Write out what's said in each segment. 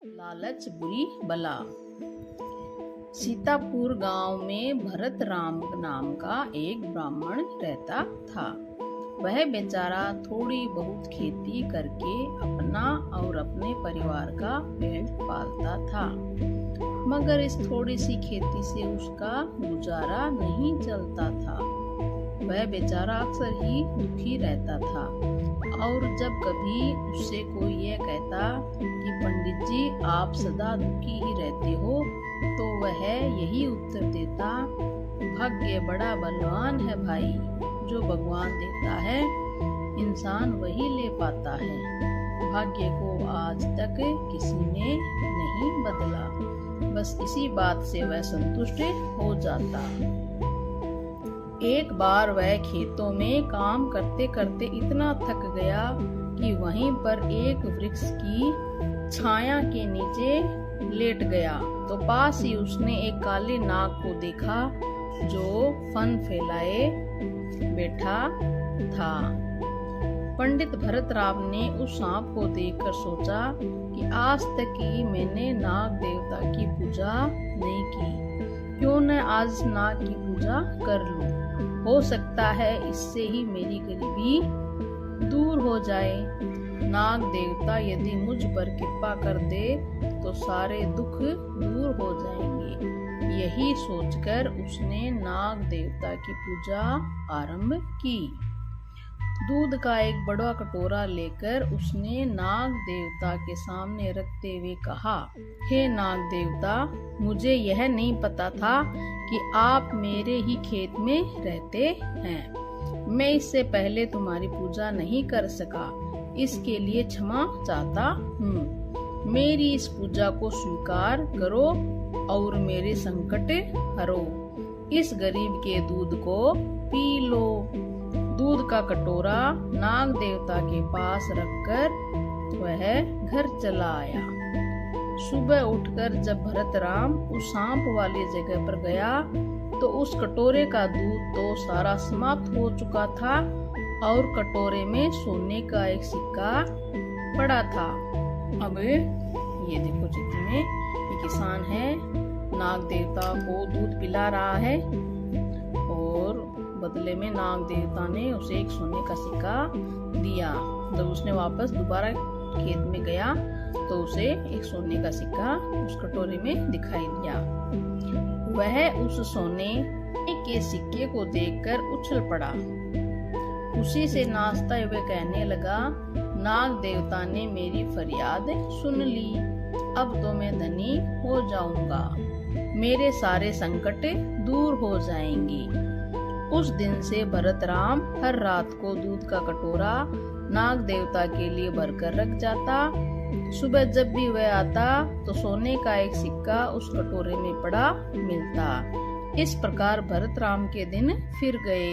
लालच बुरी बला। सीतापुर गांव में भरत राम नाम का एक ब्राह्मण रहता था। वह बेचारा थोड़ी बहुत खेती करके अपना और अपने परिवार का पेट पालता था, मगर इस थोड़ी सी खेती से उसका गुजारा नहीं चलता था। वह बेचारा अक्सर ही दुखी रहता था और जब कभी उससे कोई यह कहता कि पंडित जी आप सदा दुखी ही रहते हो, तो वह यही उत्तर देता, भाग्य बड़ा बलवान है भाई, जो भगवान देता है इंसान वही ले पाता है। भाग्य को आज तक किसी ने नहीं बदला। बस इसी बात से वह संतुष्ट हो जाता। एक बार वह खेतों में काम करते करते इतना थक गया कि वहीं पर एक वृक्ष की छाया के नीचे लेट गया, तो पास ही उसने एक काले नाग को देखा जो फन फैलाए बैठा था। पंडित भरत राम ने उस सांप को देखकर सोचा कि आज तक ही मैंने नाग देवता की पूजा नहीं की, क्यों न आज नाग की पूजा कर लूं। हो सकता है इससे ही मेरी गरीबी दूर हो जाए। नाग देवता यदि मुझ पर कृपा कर दे तो सारे दुख दूर हो जाएंगे। यही सोचकर उसने नाग देवता की पूजा आरंभ की। दूध का एक बड़ा कटोरा लेकर उसने नाग देवता के सामने रखते हुए कहा, हे नाग देवता, मुझे यह नहीं पता था कि आप मेरे ही खेत में रहते हैं। मैं इससे पहले तुम्हारी पूजा नहीं कर सका, इसके लिए क्षमा चाहता हूँ। मेरी इस पूजा को स्वीकार करो और मेरे संकट हरो। इस गरीब के दूध को पी लो। दूध का कटोरा नाग देवता के पास रखकर वह घर चला आया। सुबह उठकर जब भरत राम उस सांप वाली जगह पर गया तो उस कटोरे का दूध तो सारा समाप्त हो चुका था और कटोरे में सोने का एक सिक्का पड़ा था। अब ये देखो चित्र में ये किसान है, नाग देवता को दूध पिला रहा है और बदले में नाग देवता ने उसे एक सोने का सिक्का दिया। जब उसने वापस दोबारा खेत में गया तो उसे एक सोने का सिक्का उस कटोरे में दिखाई दिया। वह उस सोने के सिक्के को देखकर उछल पड़ा। उसी से नाचता हुए कहने लगा, नाग देवता ने मेरी फरियाद सुन ली, अब तो मैं धनी हो जाऊंगा, मेरे सारे संकट दूर हो जाएंगे। उस दिन से भरत राम हर रात को दूध का कटोरा नाग देवता के लिए भरकर रख जाता। सुबह जब भी वह आता तो सोने का एक सिक्का उस कटोरे में पड़ा मिलता। इस प्रकार भरत राम के दिन फिर गए,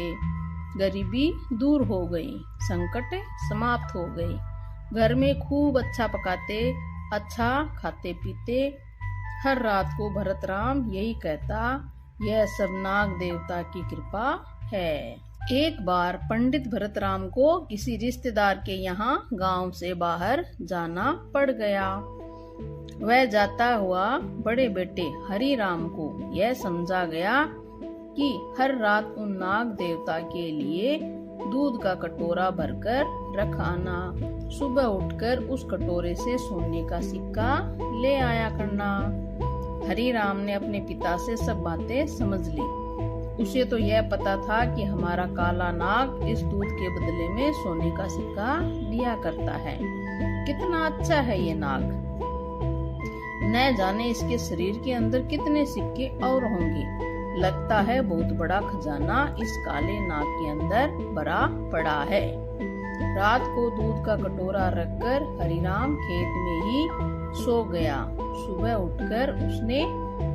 गरीबी दूर हो गई, संकट समाप्त हो गई। घर में खूब अच्छा पकाते, अच्छा खाते पीते। हर रात को भरत राम यही कहता, यह सब नाग देवता की कृपा है। एक बार पंडित भरत राम को किसी रिश्तेदार के यहाँ गांव से बाहर जाना पड़ गया। वह जाता हुआ बड़े बेटे हरि राम को यह समझा गया कि हर रात उन नाग देवता के लिए दूध का कटोरा भरकर रखाना। सुबह उठकर उस कटोरे से सोने का सिक्का ले आया करना। हरि राम ने अपने पिता से सब बातें समझ ली। उसे तो यह पता था कि हमारा काला नाग इस दूध के बदले में सोने का सिक्का दिया करता है। कितना अच्छा है ये नाग, न जाने इसके शरीर के अंदर कितने सिक्के और होंगे। लगता है बहुत बड़ा खजाना इस काले नाग के अंदर भरा पड़ा है। रात को दूध का कटोरा रखकर हरिराम खेत में ही सो गया। सुबह उठकर उसने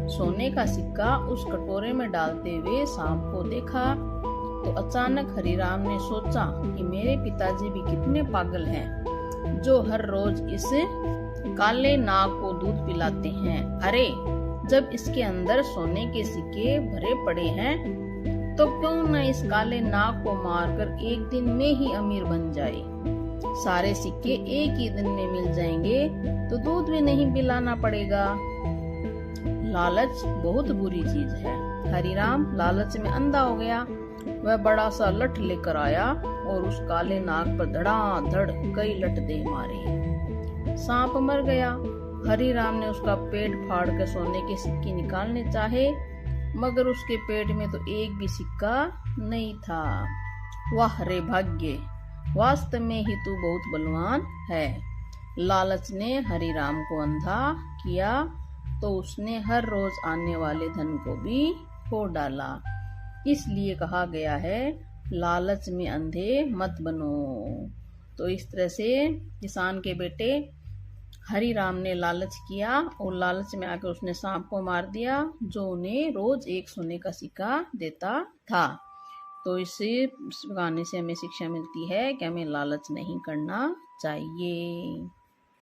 सोने का सिक्का उस कटोरे में डालते हुए सांप को देखा तो अचानक हरिराम ने सोचा कि मेरे पिताजी भी कितने पागल हैं जो हर रोज इस काले नाग को दूध पिलाते हैं। अरे जब इसके अंदर सोने के सिक्के भरे पड़े हैं तो क्यों न इस काले नाग को मारकर एक दिन में ही अमीर बन जाए। सारे सिक्के एक ही दिन में मिल जाएंगे तो दूध भी नहीं पिलाना पड़ेगा। लालच बहुत बुरी चीज है। हरिराम लालच में अंधा हो गया। वह बड़ा सा लठ लेकर आया और उस काले नाग पर धड़ाधड़ कई लठ दे मारे। सांप मर गया। हरिराम ने उसका पेट फाड़ कर सोने के सिक्के निकालने चाहे, मगर उसके पेट में तो एक भी सिक्का नहीं था। वाह रे भाग्य, वास्तव में ही तू बहुत बलवान है। लालच ने हरिराम को अंधा किया तो उसने हर रोज आने वाले धन को भी खो डाला। इसलिए कहा गया है, लालच में अंधे मत बनो। तो इस तरह से किसान के बेटे हरिराम ने लालच किया और लालच में आकर उसने सांप को मार दिया, जो उन्हें रोज एक सोने का सिक्का देता था। तो इस गाने से हमें शिक्षा मिलती है कि हमें लालच नहीं करना चाहिए।